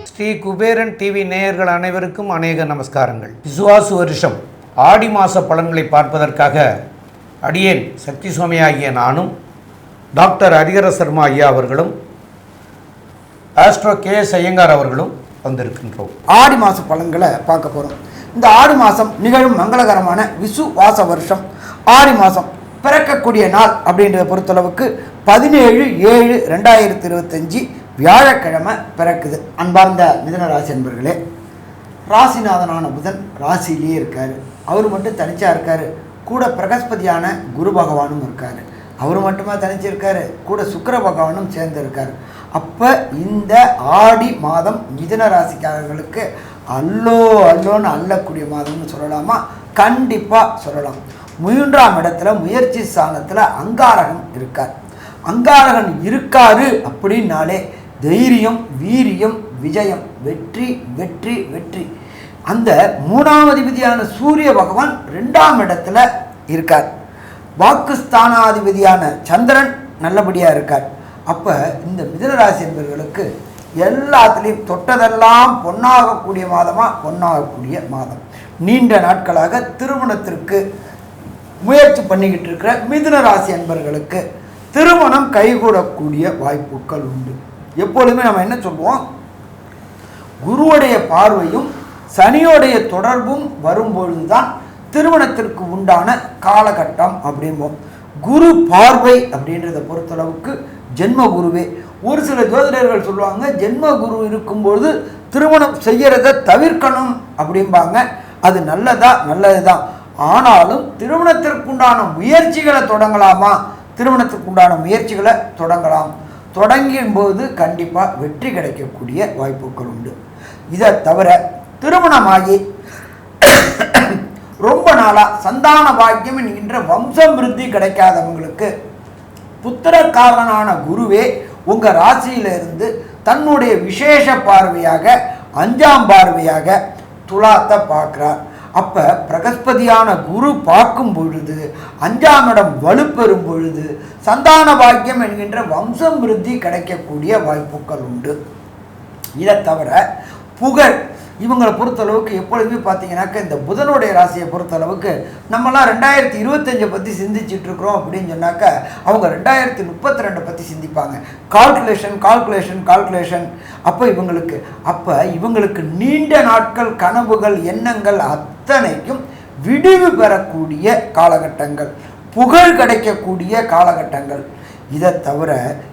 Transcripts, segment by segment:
Sri Kuberan TV நேயர்கள் அனைவருக்கும் அநேக நமஸ்காரங்கள். விசுவாசு வருஷம் ஆடி மாத பலன்களை பார்ப்பதற்காக அடியேன் சக்தி சுவாமி ஆகிய நானும் டாக்டர் ஹரிஹர சர்மா ஐயா அவர்களும் ஆஸ்ட்ரோ KS ஐயங்கார் அவர்களும் வந்திருக்கின்றோம். ஆடி மாத பலன்களை பார்க்க போகிறோம். இந்த ஆடி மாதம் நிகழும் மங்களகரமான விசுவாச வருஷம் ஆடி மாதம் பிறக்கக்கூடிய நாள் அப்படின்றத பொறுத்தளவுக்கு 17/7/2025 வியாழக்கிழமை பிறக்குது. அன்பார்ந்த மிதுன ராசி அன்பர்களே, ராசிநாதனான புதன் ராசியிலேயே இருக்கார். அவர் மட்டும் தனிச்சா இருக்கார். கூட பிரகஸ்பதியான குரு பகவானும் இருக்கார். அவர் மட்டுமா தனிச்சு இருக்கார், கூட சுக்கிர பகவானும் சேர்ந்து இருக்கார். அப்போ இந்த ஆடி மாதம் மிதுன ராசிக்காரர்களுக்கு அல்லோன்னு அள்ளக்கூடிய மாதம்னு சொல்லலாமா? கண்டிப்பாக சொல்லலாம். 3ஆம் இடத்துல முயற்சி ஸ்தானத்தில் அங்காரகன் இருக்கார். அங்காரகன் இருக்காரு அப்படின்னாலே தைரியம், வீரியம், விஜயம், வெற்றி வெற்றி வெற்றி. அந்த 3ஆம் அதிபதியான சூரிய பகவான் 2ஆம் இடத்துல இருக்கார். வாக்குஸ்தானாதிபதியான சந்திரன் நல்லபடியாக இருக்கார். அப்போ இந்த மிதுனராசி என்பவர்களுக்கு எல்லாத்துலேயும் தொட்டதெல்லாம் பொன்னாகக்கூடிய பொன்னாகக்கூடிய மாதம். நீண்ட நாட்களாக திருமணத்திற்கு முயற்சி பண்ணிக்கிட்டு இருக்கிற மிதுன ராசி அன்பர்களுக்கு திருமணம் கைகூடக்கூடிய வாய்ப்புகள் உண்டு. எப்பொழுதுமே நம்ம என்ன சொல்லுவோம், குருவுடைய பார்வையும் சனியோடைய தொடர்பும் வரும்பொழுது தான் திருமணத்திற்கு உண்டான காலகட்டம் அப்படிம்போம். குரு பார்வை அப்படின்றத பொறுத்தளவுக்கு ஜென்ம குருவே. ஒரு சில ஜோதிடர்கள் சொல்லுவாங்க, ஜென்ம குரு இருக்கும்பொழுது திருமணம் செய்யறதை தவிர்க்கணும் அப்படிம்பாங்க. அது நல்லது தான். ஆனாலும் திருமணத்திற்குண்டான முயற்சிகளை தொடங்கலாமா? திருமணத்திற்குண்டான முயற்சிகளை தொடங்கலாம். தொடங்கும் போது கண்டிப்பாக வெற்றி கிடைக்கக்கூடிய வாய்ப்புகள் உண்டு. இதை தவிர திருமணமாகி ரொம்ப நாளாக சந்தான பாக்கியம் என்கின்ற வம்சம் விருத்தி கிடைக்காதவங்களுக்கு புத்திரக்காரனான குருவே உங்கள் ராசியிலிருந்து தன்னுடைய விசேஷ பார்வையாக 5ஆம் பார்வையாக துலாத்தை பார்க்குறார். அப்போ பிரகஸ்பதியான குரு பார்க்கும் பொழுது 5ஆம் இடம் வலுப்பெறும் பொழுது சந்தான பாக்கியம் என்கின்ற வம்சம் விருத்தி கிடைக்கக்கூடிய வாய்ப்புகள் உண்டு. இதை தவிர புகழ் இவங்களை பொறுத்தளவுக்கு எப்பொழுதுமே பார்த்தீங்கன்னாக்க இந்த புதனுடைய ராசியை பொறுத்தளவுக்கு நம்மலாம் 2025 பற்றி சிந்திச்சுட்டு இருக்கிறோம் அப்படின்னு சொன்னாக்க அவங்க 2032 பற்றி சிந்திப்பாங்க. கால்குலேஷன். அப்போ இவங்களுக்கு நீண்ட நாட்கள் கனவுகள் எண்ணங்கள் அத்தனைக்கும் விடிவு பெறக்கூடிய காலகட்டங்கள், புகழ் கிடைக்கக்கூடிய காலகட்டங்கள். இதை தவிர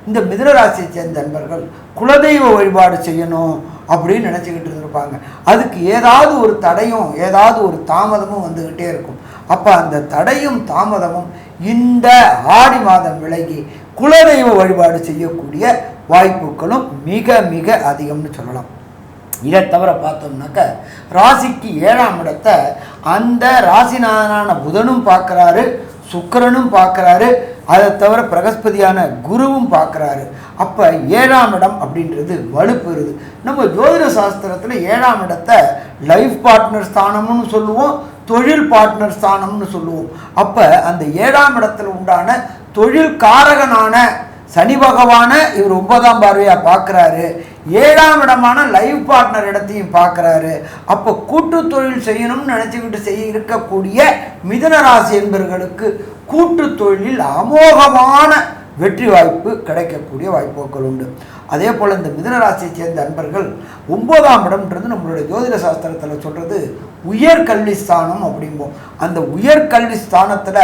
இந்த மிதுன ராசியை சேர்ந்த நண்பர்கள் குலதெய்வ வழிபாடு செய்யணும் அப்படின்னு நினச்சிக்கிட்டு இருந்திருப்பாங்க. அதுக்கு ஏதாவது ஒரு தடையும் ஏதாவது ஒரு தாமதமும் வந்துக்கிட்டே இருக்கும். அப்போ அந்த தடையும் தாமதமும் இந்த ஆடி மாதம் விலகி குலதெய்வ வழிபாடு செய்யக்கூடிய வாய்ப்புகளும் மிக மிக அதிகம்னு சொல்லலாம். இதை தவிர பார்த்தோம்னாக்க ராசிக்கு 7ஆம் இடத்தை அந்த ராசிநாதனான புதனும் பார்க்குறாரு, சுக்கிரனும் பார்க்குறாரு, அதை தவிர பிரகஸ்பதியான குருவும் பார்க்குறாரு. அப்போ 7ஆம் இடம் அப்படின்றது வலுப்பெறுது. நம்ம ஜோதிட சாஸ்திரத்தில் 7ஆம் இடத்தை லைஃப் பார்ட்னர் ஸ்தானம்னு சொல்லுவோம், தொழில் பார்ட்னர் ஸ்தானம்னு சொல்லுவோம். அப்போ அந்த 7ஆம் இடத்துல உண்டான தொழில் காரகனான சனி பகவான இவர் 9ஆம் பார்வையாக பார்க்குறாரு. 7ஆம் இடமான லைஃப் பார்ட்னர் இடத்தையும் பார்க்குறாரு. அப்போ கூட்டு தொழில் செய்யணும்னு நினச்சிக்கிட்டு இருக்கக்கூடிய மிதுன ராசி என்பவர்களுக்கு கூட்டு தொழிலில் அமோகமான வெற்றி வாய்ப்பு கிடைக்கக்கூடிய வாய்ப்புகள் உண்டு. அதே போல் இந்த மிதுன ராசியை சேர்ந்த அன்பர்கள் 9ஆம் இடம்ன்றது நம்மளுடைய ஜோதிட சாஸ்திரத்தில் சொல்கிறது உயர்கல்வி ஸ்தானம் அப்படிம்போம். அந்த உயர்கல்வி ஸ்தானத்தில்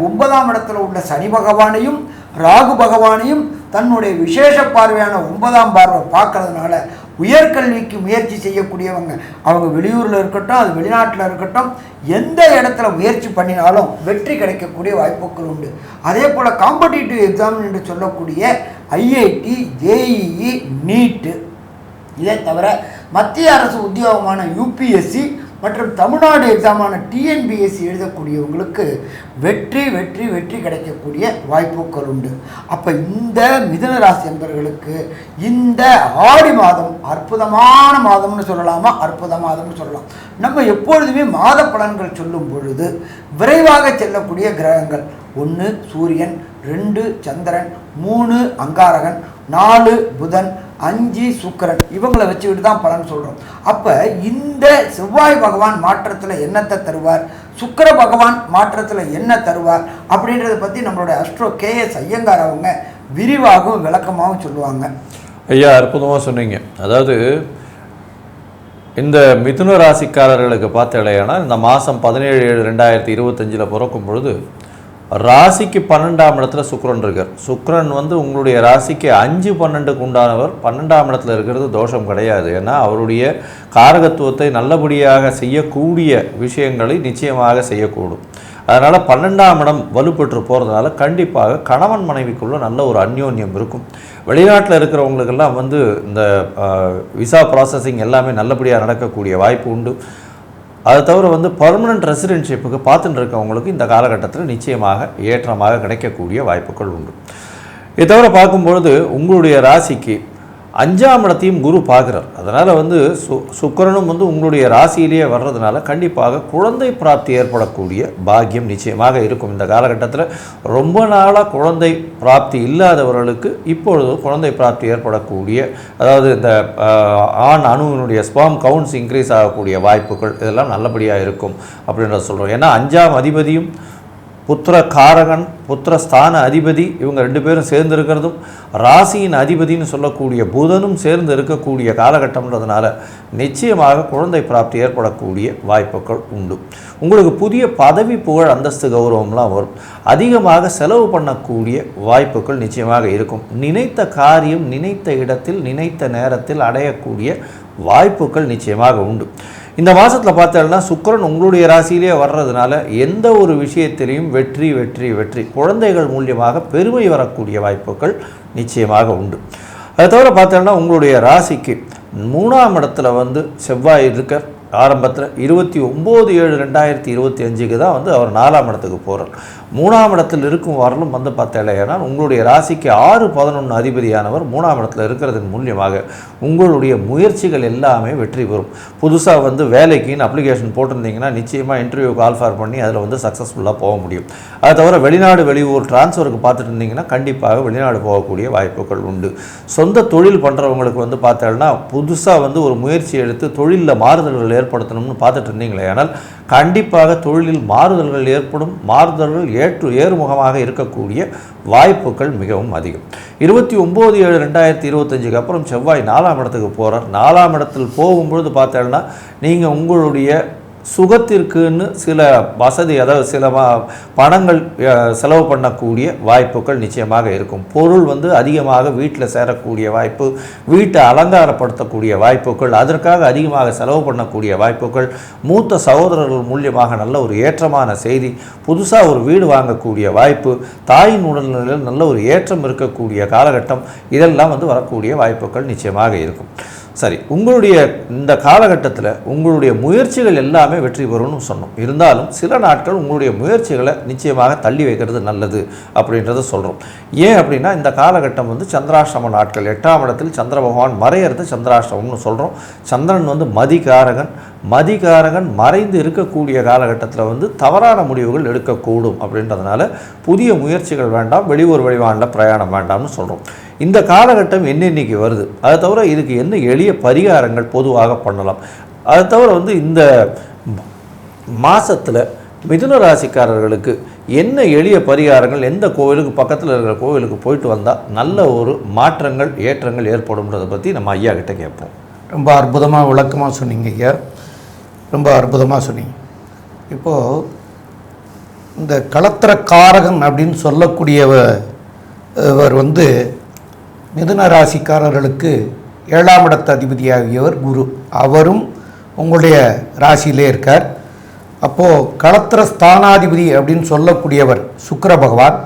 9ஆம் இடத்துல உள்ள சனி பகவானையும் ராகு பகவானையும் தன்னுடைய விசேஷ பார்வையான 9ஆம் பார்வை பார்க்கறதுனால உயர்கல்விக்கு முயற்சி செய்யக்கூடியவங்க, அவங்க வெளியூரில் இருக்கட்டும், அது வெளிநாட்டில் இருக்கட்டும், எந்த இடத்துல முயற்சி பண்ணினாலும் வெற்றி கிடைக்கக்கூடிய வாய்ப்புகள் உண்டு. அதே போல் காம்படிட்டிவ் எக்ஸாம் என்று சொல்லக்கூடிய IIT, JEE, NEET, இதை தவிர மத்திய அரசு உத்தியோகமான UPSC மற்றும் தமிழ்நாடு எக்ஸாமான டிஎன்பிஎஸ்சி எழுதக்கூடியவங்களுக்கு வெற்றி வெற்றி வெற்றி கிடைக்கக்கூடிய வாய்ப்புகள் உண்டு. அப்போ இந்த மிதுன ராசி என்பவர்களுக்கு இந்த ஆடி மாதம் அற்புதமான மாதம்னு சொல்லலாமா, அற்புத மாதம்னு சொல்லலாம். நம்ம எப்பொழுதுமே மாத பலன்கள் சொல்லும் பொழுது விரைவாக செல்லக்கூடிய கிரகங்கள் 1 சூரியன், 2 சந்திரன், 3 அங்காரகன், 4 புதன், 5 சுக்கிரன், இவங்களை வச்சுக்கிட்டு தான் பலன் சொல்கிறோம். அப்போ இந்த செவ்வாய் பகவான் மாற்றத்தில் என்னத்தை தருவார், சுக்கிர பகவான் மாற்றத்தில் என்ன தருவார் அப்படின்றத பற்றி நம்மளுடைய அஸ்ட்ரோ கேஎஸ் ஐயங்கார் அவங்க விரிவாகவும் விளக்கமாகவும் சொல்லுவாங்க. ஐயா, அற்புதமாக சொன்னீங்க. அதாவது இந்த மிதுன ராசிக்காரர்களுக்கு பார்த்தீங்கன்னா இந்த மாதம் 17/7/2025 பிறக்கும் பொழுது ராசிக்கு 12ஆம் இடத்துல சுக்கிரன் இருக்கார். சுக்கிரன் உங்களுடைய ராசிக்கு 5-12க்கு உண்டானவர். 12ஆம் இடத்துல இருக்கிறது தோஷம் கிடையாது. ஏன்னா அவருடைய காரகத்துவத்தை நல்லபடியாக செய்யக்கூடிய விஷயங்களை நிச்சயமாக செய்யக்கூடும். அதனால் 12ஆம் இடம் வலுப்பெற்று போகிறதுனால கண்டிப்பாக கணவன் மனைவிக்குள்ள நல்ல ஒரு அந்யோன்யம் இருக்கும். வெளிநாட்டில் இருக்கிறவங்களுக்கெல்லாம் இந்த விசா ப்ராசஸிங் எல்லாமே நல்லபடியாக நடக்கக்கூடிய வாய்ப்பு உண்டு. அதை தவிர பர்மனன்ட் ரெசிடென்ஷிப்புக்கு பார்த்துட்டு இருக்கவங்களுக்கு இந்த காலகட்டத்தில் நிச்சயமாக ஏற்றமாக கிடைக்கக்கூடிய வாய்ப்புகள் உண்டு. இதை தவிர பார்க்கும்பொழுது உங்களுடைய ராசிக்கு 5ஆம் இடத்தையும் குரு பார்க்குறார். அதனால் சுக்கிரனும் உங்களுடைய ராசியிலேயே வர்றதுனால கண்டிப்பாக குழந்தை பிராப்தி ஏற்படக்கூடிய பாக்கியம் நிச்சயமாக இருக்கும். இந்த காலகட்டத்தில் ரொம்ப நாளாக குழந்தை பிராப்தி இல்லாதவர்களுக்கு இப்பொழுது குழந்தை பிராப்தி ஏற்படக்கூடிய, அதாவது இந்த ஆண் அணுவினுடைய ஸ்பெர்ம் கவுண்ட்ஸ் இன்க்ரீஸ் ஆகக்கூடிய வாய்ப்புகள் இதெல்லாம் நல்லபடியாக இருக்கும் அப்படின்றத சொல்கிறோம். ஏன்னா 5ஆம் அதிபதியும் புத்திர காரகன், புத்திரஸ்தான அதிபதி, இவங்க 2 பேரும் சேர்ந்து இருக்கிறதும் ராசியின் அதிபதினு சொல்லக்கூடிய புதனும் சேர்ந்து இருக்கக்கூடிய காலகட்டம்ன்றதுனால நிச்சயமாக குழந்தை பிராப்தி ஏற்படக்கூடிய வாய்ப்புகள் உண்டு. உங்களுக்கு புதிய பதவி, புகழ், அந்தஸ்து, கௌரவம்லாம் வரும். அதிகமாக செலவு பண்ணக்கூடிய வாய்ப்புகள் நிச்சயமாக இருக்கும். நினைத்த காரியம் நினைத்த இடத்தில் நினைத்த நேரத்தில் அடையக்கூடிய வாய்ப்புகள் நிச்சயமாக உண்டு. இந்த மாதத்தில் பார்த்தோம்னா சுக்கிரன் உங்களுடைய ராசியிலே வர்றதுனால எந்த ஒரு விஷயத்திலையும் வெற்றி வெற்றி வெற்றி, குழந்தைகள் மூலியமாக பெருமை வரக்கூடிய வாய்ப்புகள் நிச்சயமாக உண்டு. அதை தவிர பார்த்தோம்னா உங்களுடைய ராசிக்கு 3ஆம் இடத்துல செவ்வாய் இருக்க ஆரம்பத்தில் 29/7/2025 தான் அவர் 4ஆம் இடத்துக்கு போகிறார். 3ஆம் இடத்தில் இருக்கும் வரலும் பார்த்தேன்னா உங்களுடைய ராசிக்கு 6-11 அதிபதியானவர் 3ஆம் இடத்துல இருக்கிறதன் மூலியமாக உங்களுடைய முயற்சிகள் எல்லாமே வெற்றி பெறும். புதுசாக வேலைக்குன்னு அப்ளிகேஷன் போட்டிருந்தீங்கன்னா நிச்சயமாக இன்டர்வியூ கால்ஃபார் பண்ணி அதில் சக்ஸஸ்ஃபுல்லாக போக முடியும். அதை தவிர வெளிநாடு வெளியூர் டிரான்ஸ்ஃபருக்கு பார்த்துட்டு இருந்தீங்கன்னா கண்டிப்பாக வெளிநாடு போகக்கூடிய வாய்ப்புகள் உண்டு. சொந்த தொழில் பண்ணுறவங்களுக்கு பார்த்தேன்னா புதுசாக ஒரு முயற்சி எடுத்து தொழிலில் மாறுதல்கள் ஏற்படுத்தணும்னு பார்த்துட்டு இருந்தீங்களே, ஆனால் கண்டிப்பாக தொழிலில் மாறுதல்கள் ஏற்படும். மாறுதல்கள் ஏறுமுகமாக இருக்கக்கூடிய வாய்ப்புகள் மிகவும் அதிகம். 29/7/2025 அப்புறம் செவ்வாய் 4ஆம் இடத்துக்கு போகிறார். 4ஆம் இடத்தில் போகும்பொழுது பார்த்தேன்னா நீங்கள் உங்களுடைய சுகத்திற்குன்னு சில வசதி, அதாவது சில பணங்கள் செலவு பண்ணக்கூடிய வாய்ப்புகள் நிச்சயமாக இருக்கும். பொருள் அதிகமாக வீட்டில் சேரக்கூடிய வாய்ப்பு, வீட்டை அலங்காரப்படுத்தக்கூடிய வாய்ப்புகள், அதற்காக அதிகமாக செலவு பண்ணக்கூடிய வாய்ப்புகள், மூத்த சகோதரர்கள் மூலியமாக நல்ல ஒரு ஏற்றமான செய்தி, புதுசாக ஒரு வீடு வாங்கக்கூடிய வாய்ப்பு, தாயின் உடல்நிலையில் நல்ல ஒரு ஏற்றம் இருக்கக்கூடிய காலகட்டம், இதெல்லாம் வரக்கூடிய வாய்ப்புகள் நிச்சயமாக இருக்கும். சரி, உங்களுடைய இந்த காலகட்டத்தில் உங்களுடைய முயற்சிகள் எல்லாமே வெற்றி பெறும்னு சொன்னோம். இருந்தாலும் சில நாட்கள் உங்களுடைய முயற்சிகளை நிச்சயமாக தள்ளி வைக்கிறது நல்லது அப்படின்றத சொல்கிறோம். ஏன் அப்படின்னா இந்த காலகட்டம் சந்திராஷ்டம நாட்கள். 8ஆம் இடத்தில் சந்திர பகவான் மறையிறது சந்திராஷ்டமம்னு சொல்கிறோம். சந்திரன் மதிகாரகன் மறைந்து இருக்கக்கூடிய காலகட்டத்தில் தவறான முடிவுகள் எடுக்கக்கூடும். அப்படின்றதுனால புதிய முயற்சிகள் வேண்டாம், வெளியூர் வெளிவானில் பிரயாணம் வேண்டாம்னு சொல்கிறோம். இந்த காலகட்டம் என்னென்னைக்கு வருது, அதை தவிர இதுக்கு என்ன எளிய பரிகாரங்கள் பொதுவாக பண்ணலாம், அதை தவிர இந்த மாதத்தில் மிதுன ராசிக்காரர்களுக்கு என்ன எளிய பரிகாரங்கள், எந்த கோவிலுக்கு பக்கத்தில் இருக்கிற கோவிலுக்கு போயிட்டு வந்தால் நல்ல ஒரு மாற்றங்கள் ஏற்றங்கள் ஏற்படும்ன்றதை பற்றி நம்ம ஐயா கிட்ட கேட்போம். ரொம்ப அற்புதமாக விளக்கமாக சொன்னீங்க ஐயா, ரொம்ப அற்புதமாக சொன்னீங்க. இப்போது இந்த களத்திரக்காரகன் அப்படின்னு சொல்லக்கூடியவர் மிதுன ராசிக்காரர்களுக்கு 7ஆம் இடத்து அதிபதியாகியவர் குரு. அவரும் உங்களுடைய ராசியிலே இருக்கார். அப்போது களத்திர ஸ்தானாதிபதி அப்படின்னு சொல்லக்கூடியவர் சுக்கிர பகவான்,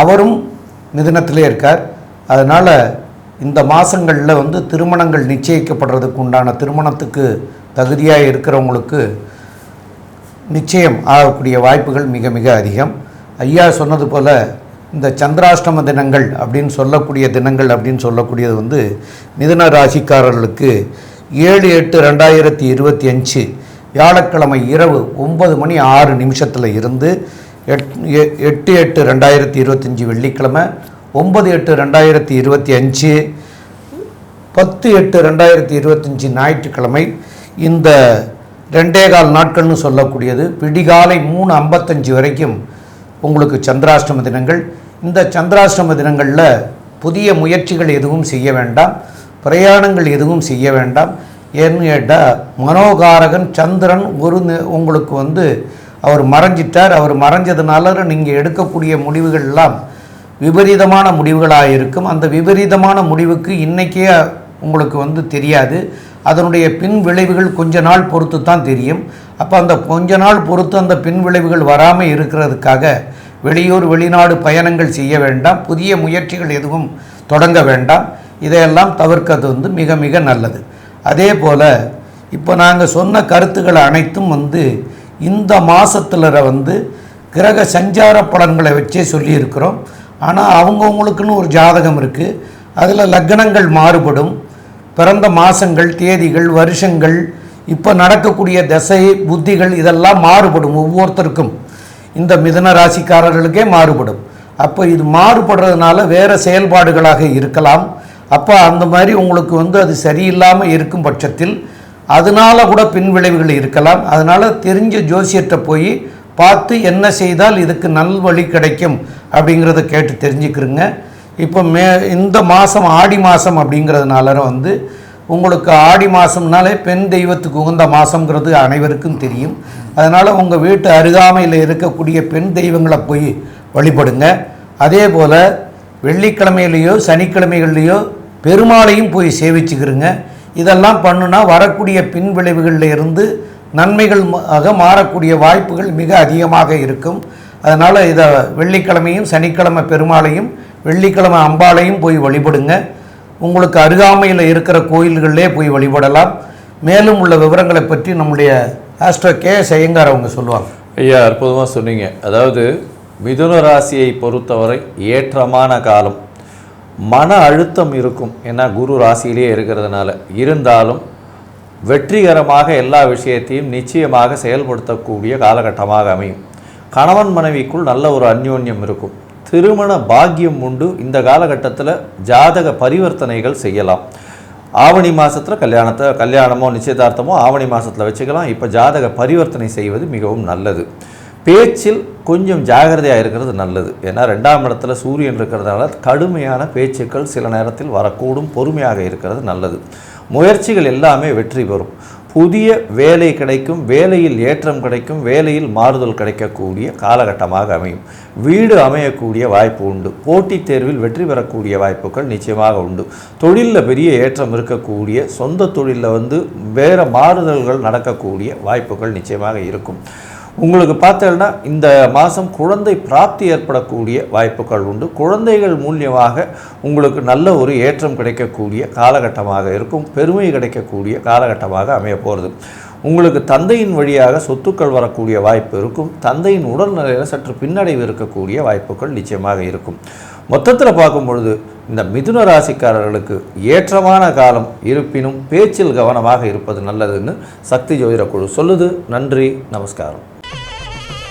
அவரும் மிதுனத்திலே இருக்கார். அதனால் இந்த மாதங்களில் திருமணங்கள் நிச்சயிக்கப்படுறதுக்கு உண்டான, திருமணத்துக்கு தகுதியாக இருக்கிறவங்களுக்கு நிச்சயம் ஆகக்கூடிய வாய்ப்புகள் மிக மிக அதிகம். ஐயா சொன்னது போல் இந்த சந்திராஷ்டம தினங்கள் அப்படின்னு சொல்லக்கூடிய தினங்கள் அப்படின்னு சொல்லக்கூடியது வந்து மிதுன ராசிக்காரர்களுக்கு 7/8/2025 வியாழக்கிழமை இரவு 9:06 இருந்து 8/8/2025 வெள்ளிக்கிழமை, 9/8/2025 10/8/2025 ஞாயிற்றுக்கிழமை, இந்த 2.25 நாட்கள்னு சொல்லக்கூடியது விடிகாலை 3:55 வரைக்கும் உங்களுக்கு சந்திராஷ்டம தினங்கள். இந்த சந்திராஷ்டம தினங்களில் புதிய முயற்சிகள் எதுவும் செய்ய வேண்டாம், பிரயாணங்கள் எதுவும் செய்ய வேண்டாம். ஏன்னு கேட்டால் மனோகாரகன் சந்திரன் உங்களுக்கு வந்து அவர் மறைஞ்சிட்டார். அவர் மறைஞ்சதுனால நீங்கள் எடுக்கக்கூடிய முடிவுகள் எல்லாம் விபரீதமான முடிவுகளாக இருக்கும். அந்த விபரீதமான முடிவுக்கு இன்றைக்கே உங்களுக்கு வந்து தெரியாது, அதனுடைய பின் விளைவுகள் கொஞ்ச நாள் பொறுத்து தான் தெரியும். அப்போ அந்த கொஞ்ச நாள் பொறுத்து அந்த பின் விளைவுகள் வராமல் இருக்கிறதுக்காக வெளியூர் வெளிநாடு பயணங்கள் செய்ய வேண்டாம், புதிய முயற்சிகள் எதுவும் தொடங்க வேண்டாம். இதையெல்லாம் தவிர்க்கிறது வந்து மிக மிக நல்லது. அதே போல் இப்போ நாங்கள் சொன்ன கருத்துக்கள் அனைத்தும் வந்து இந்த மாதத்தில் வந்து கிரக சஞ்சார பலன்களை வச்சே சொல்லியிருக்கிறோம். ஆனால் அவங்கவுங்களுக்குன்னு ஒரு ஜாதகம் இருக்குது, அதில் லக்னங்கள் மாறுபடும், பிறந்த மாதங்கள், தேதிகள், வருஷங்கள், இப்போ நடக்கக்கூடிய தசை புத்திகள் இதெல்லாம் மாறுபடும் ஒவ்வொருத்தருக்கும். இந்த மிதுன ராசிக்காரர்களுக்கே மாறுபடும். அப்போ இது மாறுபடுறதுனால வேறு செயல்பாடுகளாக இருக்கலாம். அப்போ அந்த மாதிரி உங்களுக்கு வந்து அது சரியில்லாமல் இருக்கும் பட்சத்தில் அதனால கூட பின்விளைவுகள் இருக்கலாம். அதனால் தெரிஞ்ச ஜோசியர்கிட்ட போய் பார்த்து என்ன செய்தால் இதுக்கு நல்வழி கிடைக்கும் அப்படிங்கிறத கேட்டு தெரிஞ்சுக்கிறங்க. இப்போ இந்த மாதம் ஆடி மாதம் அப்படிங்கிறதுனால வந்து உங்களுக்கு ஆடி மாதம்னாலே பெண் தெய்வத்துக்கு உகந்த மாதங்கிறது அனைவருக்கும் தெரியும். அதனால் உங்கள் வீட்டு அருகாமையில் இருக்கக்கூடிய பெண் தெய்வங்களை போய் வழிபடுங்க. அதே போல் வெள்ளிக்கிழமையிலையோ சனிக்கிழமைகள்லையோ பெருமாளையும் போய் சேவிச்சுக்கிறங்க. இதெல்லாம் பண்ணுனா வரக்கூடிய பின் விளைவுகளில் இருந்து நன்மைகள் மாறக்கூடிய வாய்ப்புகள் மிக அதிகமாக இருக்கும். அதனால் இதை வெள்ளிக்கிழமையும் சனிக்கிழமை பெருமாளையும் வெள்ளிக்கிழமை அம்பாளையும் போய் வழிபடுங்க. உங்களுக்கு அருகாமையில் இருக்கிற கோயில்களிலே போய் வழிபடலாம். மேலும் உள்ள விவரங்களை பற்றி நம்முடைய ஆஸ்ட்ரோ கே ஐயங்கார் அவங்க சொல்லுவாங்க. ஐயா, அற்புதமாக சொன்னீங்க. அதாவது மிதுன ராசியை பொறுத்தவரை ஏற்றமான காலம், மன அழுத்தம் இருக்கும், ஏன்னா குரு ராசியிலேயே இருக்கிறதுனால. இருந்தாலும் வெற்றிகரமாக எல்லா விஷயத்தையும் நிச்சயமாக செயல்படுத்தக்கூடிய காலகட்டமாக அமையும். கணவன் மனைவிக்குள் நல்ல ஒரு அந்யோன்யம் இருக்கும். திருமண பாக்கியம் உண்டு. இந்த காலகட்டத்தில் ஜாதக பரிவர்த்தனைகள் செய்யலாம். ஆவணி மாதத்தில் கல்யாணமோ நிச்சயதார்த்தமோ ஆவணி மாதத்தில் வச்சுக்கலாம். இப்போ ஜாதக பரிவர்த்தனை செய்வது மிகவும் நல்லது. பேச்சில் கொஞ்சம் ஜாகிரதையாக இருக்கிறது நல்லது. ஏன்னா 2ஆம் இடத்துல சூரியன் இருக்கிறதுனால கடுமையான பேச்சுக்கள் சில நேரத்தில் வரக்கூடும். பொறுமையாக இருக்கிறது நல்லது. முயற்சிகள் எல்லாமே வெற்றி பெறும். புதிய வேலை கிடைக்கும், வேலையில் ஏற்றம் கிடைக்கும், வேலையில் மாறுதல் கிடைக்கக்கூடிய காலகட்டமாக அமையும். வீடு அமையக்கூடிய வாய்ப்பு உண்டு. போட்டித் தேர்வில் வெற்றி பெறக்கூடிய வாய்ப்புகள் நிச்சயமாக உண்டு. தொழிலில் பெரிய ஏற்றம் இருக்கக்கூடிய, சொந்த தொழிலில் வந்து வேறு மாறுதல்கள் நடக்கக்கூடிய வாய்ப்புகள் நிச்சயமாக இருக்கும். உங்களுக்கு பார்த்தீங்கன்னா இந்த மாதம் குழந்தை பிராப்தி ஏற்படக்கூடிய வாய்ப்புகள் உண்டு. குழந்தைகள் மூலியமாக உங்களுக்கு நல்ல ஒரு ஏற்றம் கிடைக்கக்கூடிய காலகட்டமாக இருக்கும். பெருமை கிடைக்கக்கூடிய காலகட்டமாக அமைய போகிறது. உங்களுக்கு தந்தையின் வழியாக சொத்துக்கள் வரக்கூடிய வாய்ப்பு இருக்கும். தந்தையின் உடல்நிலையில் சற்று பின்னடைவு இருக்கக்கூடிய வாய்ப்புகள் நிச்சயமாக இருக்கும். மொத்தத்தில் பார்க்கும் பொழுது இந்த மிதுன ராசிக்காரர்களுக்கு ஏற்றமான காலம். இருப்பினும் பேச்சில் கவனமாக இருப்பது நல்லதுன்னு சக்தி ஜோதிட குழு சொல்லுது. நன்றி, நமஸ்காரம்.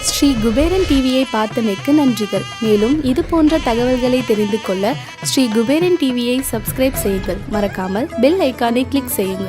ஸ்ரீ குபேரன் டிவியை பார்த்தமைக்கு நன்றிகள். மேலும் இது போன்ற தகவல்களை தெரிந்து கொள்ள ஸ்ரீ குபேரன் டிவியை சப்ஸ்கிரைப் செய்யுங்கள். மறக்காமல் பெல் ஐக்கானை கிளிக் செய்யுங்கள்.